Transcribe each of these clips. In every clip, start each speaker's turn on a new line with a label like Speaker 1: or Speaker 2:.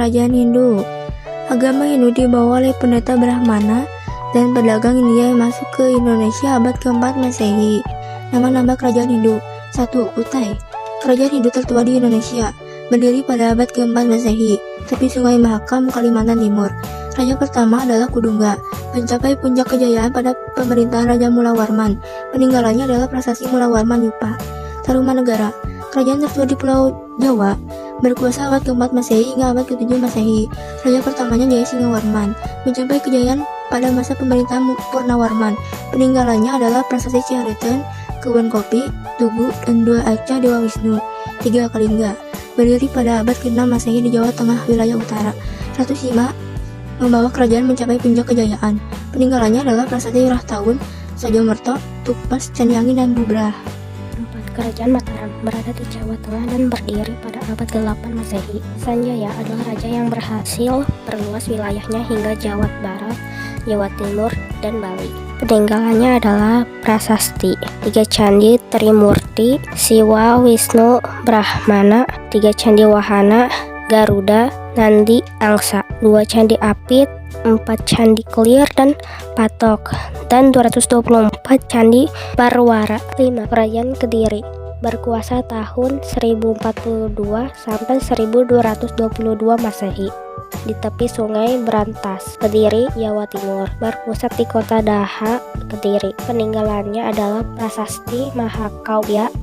Speaker 1: Kerajaan Hindu. Agama Hindu dibawa oleh pendeta Brahmana dan pedagang India yang masuk ke Indonesia abad keempat Masehi. Nama-nama Kerajaan Hindu. 1. Kutai. Kerajaan Hindu tertua di Indonesia, berdiri pada abad keempat Masehi, tepi Sungai Mahakam, Kalimantan Timur. Raja pertama adalah Kudungga, mencapai puncak kejayaan pada pemerintahan Raja Mulawarman. Peninggalannya adalah Prasasti Mulawarman Yupa. Tarumanegara. Kerajaan tertua di Pulau Jawa, berkuasa abad keempat Masehi hingga abad ke-7 Masehi. Raja pertamanya Jaya Singawarman, mencapai kejayaan pada masa pemerintahan Purnawarman. Peninggalannya adalah Prasasti Ciareten, Kebun Kopi, Tugu, dan 2 arca Dewa Wisnu. 3. Kalingga, berdiri pada abad ke-6 Masehi di Jawa Tengah wilayah utara. Ratu Sima membawa kerajaan mencapai puncak kejayaan. Peninggalannya adalah Prasasti Rahtaun, Sajomerto, Tupas, Candiangi, dan Bubrah.
Speaker 2: 4. Kerajaan Mataram berada di Jawa Tengah dan berdiri pada abad ke-8 Masehi. Sanjaya adalah raja yang berhasil perluas wilayahnya hingga Jawa Barat, Jawa Timur, dan Bali. Peninggalannya adalah prasasti 3 Candi Trimurti, Siwa, Wisnu, Brahmana, 3 Candi Wahana, Garuda, Nandi, Angsa, 2 Candi Apit, 4 Candi Kelir dan Patok, dan 224 Candi Parwara. 5. Kerajaan Kediri berkuasa tahun 1042 sampai 1222 Masehi di tepi Sungai Brantas, Kediri, Jawa Timur. Berpusat di kota Daha, Kediri. Peninggalannya adalah Prasasti Mahakawya,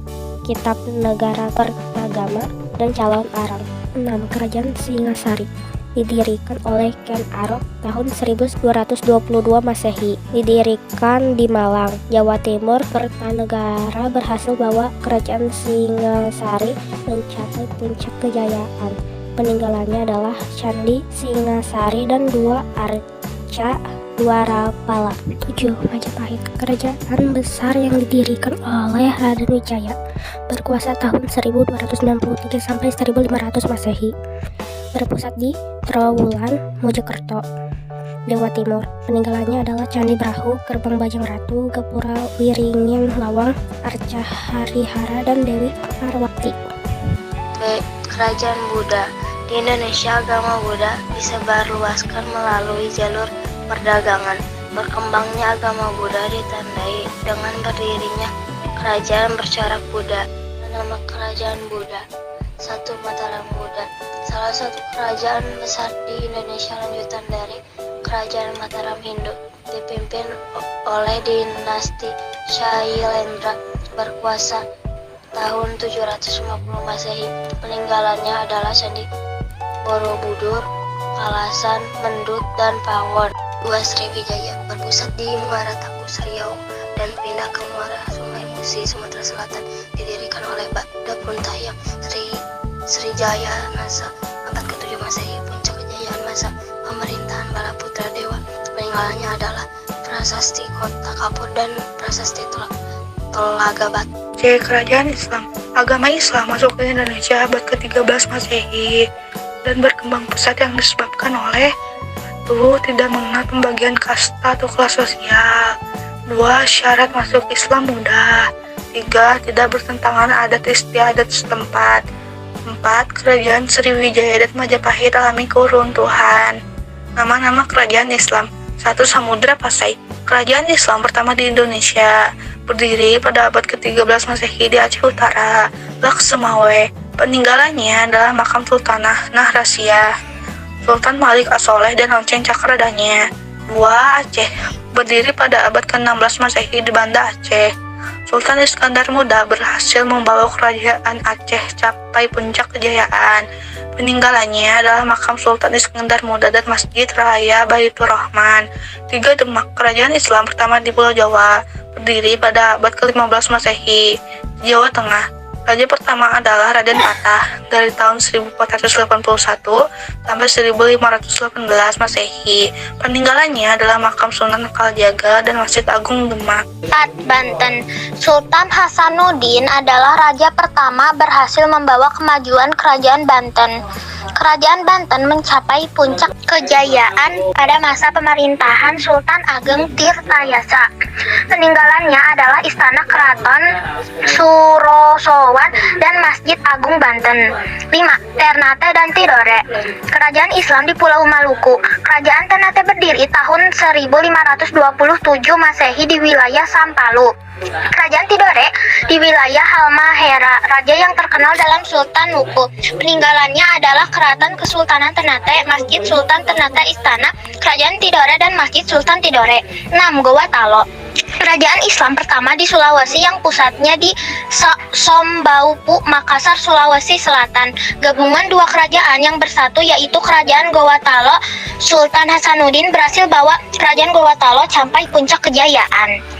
Speaker 2: Kitab Negara Pertagama, dan Calon Arang. 6. Kerajaan Singasari didirikan oleh Ken Arok tahun 1222 Masehi. Didirikan di Malang, Jawa Timur. Kertanegara berhasil bawa kerajaan Singasari mencapai puncak kejayaan. Peninggalannya adalah Candi Singasari dan 2 arca Dwarapala. 7. Majapahit, kerajaan besar yang didirikan oleh Raden Wijaya, berkuasa tahun 1263 sampai 1500 Masehi. Berpusat di Trowulan, Mojokerto, Jawa Timur. Peninggalannya adalah Candi Brahu, Gerbang Bajang Ratu, Gapura Wiringin Lawang, Arca Harihara, dan Dewi Parwati.
Speaker 3: Kerajaan Buddha. Di Indonesia, agama Buddha disebarluaskan melalui jalur perdagangan. Berkembangnya agama Buddha ditandai dengan berdirinya kerajaan bercorak Buddha. Nama kerajaan Buddha. 1. Mataram Buddha. Salah satu kerajaan besar di Indonesia lanjutan dari Kerajaan Mataram Hindu, dipimpin oleh dinasti Shailendra, berkuasa tahun 750 Masehi. Peninggalannya adalah Candi Borobudur, Kalasan, Mendut, dan Pawon. 2. Sriwijaya berpusat di Muara Takus Riau dan pindah ke Muara Sungai Musi, Sumatera Selatan. Didirikan oleh Bada Puntayam Srijaya Nasa abad ke-7 Masehi. Puncak kejayaan masa pemerintahan Balaputra Dewa. Peninggalannya adalah Prasasti Kota Kapur dan Prasasti Telaga Batu.
Speaker 4: C. Kerajaan Islam. Agama Islam masuk ke Indonesia abad ke-13 Masehi dan berkembang pesat yang disebabkan oleh 1. Tidak mengenal pembagian kasta atau kelas sosial. 2. Syarat masuk Islam mudah. 3. Tidak bertentangan adat istiadat setempat. 4. Kerajaan Sriwijaya dan Majapahit alami keruntuhan. Nama-nama kerajaan Islam. 1. Samudra Pasai. Kerajaan Islam pertama di Indonesia, berdiri pada abad ke-13 Masehi di Aceh Utara, Laksemawe. Peninggalannya adalah makam Sultanah Nahrasia, Sultan Malik As-Soleh, dan lonceng cakradanya. 2. Aceh, berdiri pada abad ke-16 Masehi di Banda Aceh. Sultan Iskandar Muda berhasil membawa kerajaan Aceh capai puncak kejayaan. Peninggalannya adalah makam Sultan Iskandar Muda dan Masjid Raya Baitur Rahman. 3. Demak, kerajaan Islam pertama di Pulau Jawa, berdiri pada abad ke-15 Masehi di Jawa Tengah. Raja pertama adalah Raden Patah dari tahun 1481 sampai 1518 Masehi. Peninggalannya adalah makam Sunan Kalijaga dan Masjid Agung Demak.
Speaker 5: 4. Banten. Sultan Hasanuddin adalah raja pertama berhasil membawa kemajuan Kerajaan Banten. Kerajaan Banten mencapai puncak kejayaan pada masa pemerintahan Sultan Ageng Tirtayasa. Peninggalannya adalah Istana Keraton Surosowo Bengawan dan Masjid Agung Banten. 5. Ternate dan Tidore. Kerajaan Islam di Pulau Maluku. Kerajaan Ternate berdiri tahun 1527 Masehi di wilayah Sampalu. Kerajaan Tidore di wilayah Halmahera, raja yang terkenal dalam Sultan Nuku. Peninggalannya adalah Keraton Kesultanan Ternate, Masjid Sultan Ternate Istana Kerajaan Tidore dan Masjid Sultan Tidore. 6. Goa Talo. Kerajaan Islam pertama di Sulawesi yang pusatnya di Sombaupu, Makassar, Sulawesi Selatan. Gabungan dua kerajaan yang bersatu yaitu Kerajaan Goa Talo. Sultan Hasanuddin berhasil bawa Kerajaan Goa Talo sampai puncak kejayaan.